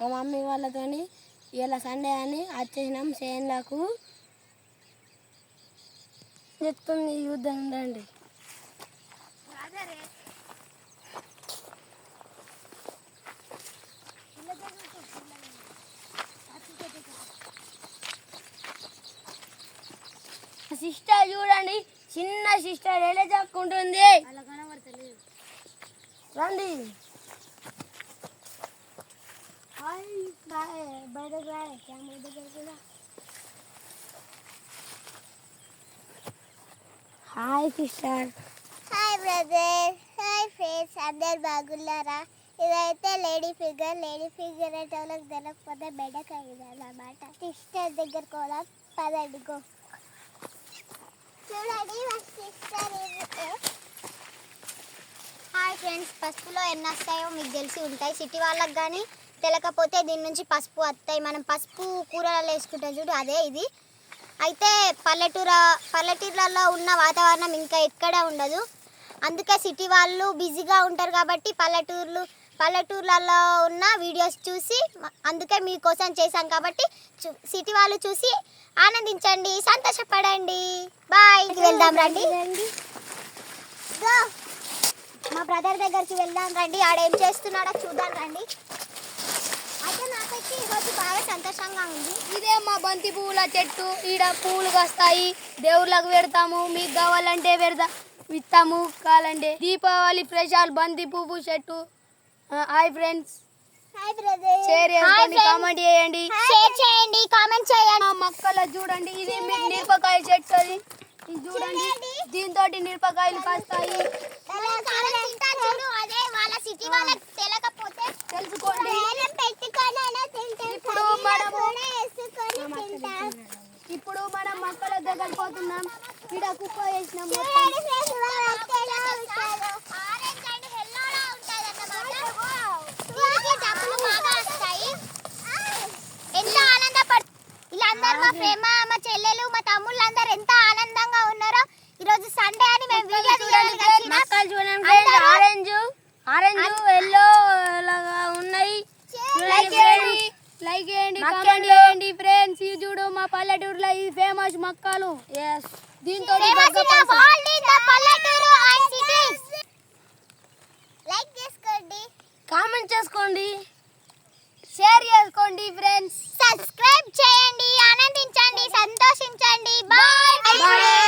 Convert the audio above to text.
మా మమ్మీ వాళ్ళతోని ఇలా సండే అని వచ్చేసినాం చేనులకు. చెప్తుంది యుద్ధం రండి. సిస్టర్ చూడండి, చిన్న సిస్టర్ ఎలా చెప్పుకుంటుంది. రండి బయటకు రా కెమెరా దగ్గర కూడా. Hi sister. Hi brother. Hi friends, అందరు బాగున్నారా? ఇదైతే లేడీ ఫిగర్ అంటే వాళ్ళకి తెలకపోతే బెడకయ్యాలన్నమాట. సిస్టర్ దగ్గర కూడా పదడుగో చూడండి మా సిస్టర్. హాయ్ ఫ్రెండ్స్, పసుపులో ఎన్ని వస్తాయో మీకు తెలిసి ఉంటాయి. సిటీ వాళ్ళకి కానీ తెలకపోతే దీని నుంచి పసుపు వస్తాయి. మనం పసుపు కూరలలో వేసుకుంటాం చూడు, అదే ఇది. అయితే పల్లెటూర్లలో ఉన్న వాతావరణం ఇంకా ఎక్కడ ఉండదు. అందుకే సిటీ వాళ్ళు బిజీగా ఉంటారు కాబట్టి పల్లెటూర్లలో ఉన్న వీడియోస్ చూసి అందుకే మీకోసం చేశాం కాబట్టి సిటీ వాళ్ళు చూసి ఆనందించండి, సంతోషపడండి. బాయ్. వెళ్దాం రండి, మా బ్రదర్ దగ్గరికి వెళ్దాం రండి. ఆడేం చేస్తున్నాడో చూద్దాం రండి. అయితే నాకైతే ఈరోజు బాగా సంతోషంగా ఉంది. ఇదే మా బంతి పువ్వుల చెట్టు. ఈడ పువ్వులు వస్తాయి, దేవుళ్ళకు పెడతాము. మీకు కావాలంటే ఇస్తాము, కావాలంటే. దీపావళి స్పెషల్ బంతి పువ్వు చెట్టు. Hi friends. Hi brother. Share చేయండి, కామెంట్ చేయండి. షేర్ చేయండి, కామెంట్ చేయండి. మొక్కలు చూడండి, ఇది మీకు మిరపకాయ చెట్టు. అది ఇది చూడండి, దీంతో మిరపకాయలు కాస్తాయి. అదే వాళ్ళ సిటీ వాళ్ళకి తెలకపోతే తెలుసుకోండి. ఇప్పుడు మనం మొక్కల దగ్గర పోతున్నాం. ఇక్కడ కుప్ప వేసినాం. ఎంత ఆనందపడు వీళ్ళందరూ, మా ప్రేమ, మా చెల్లెలు, మా తమ్ముళ్ళు అందరూ ఎంత ఆనందంగా ఉన్నారో. ఈరోజు సండే అని మేము వీడియో తీయడానికి మొక్కలు చూడండి. ఆరెంజ్ ఎల్లో లాగా ఉన్నాయి. లైక్ చేయండి, కామెంట్ చేయండి ఫ్రెండ్స్. ఇది చూడు, మా పల్లెటూరులో ఈ ఫేమస్ మొక్కలు. దీంతో లైక్ చేసుకోండి, కామెంట్ చేసుకోండి, షేర్ చేసుకోండి ఫ్రెండ్స్. సబ్స్క్రైబ్ చేయండి. ఆనందించండి, సంతోషించండి. బాయ్.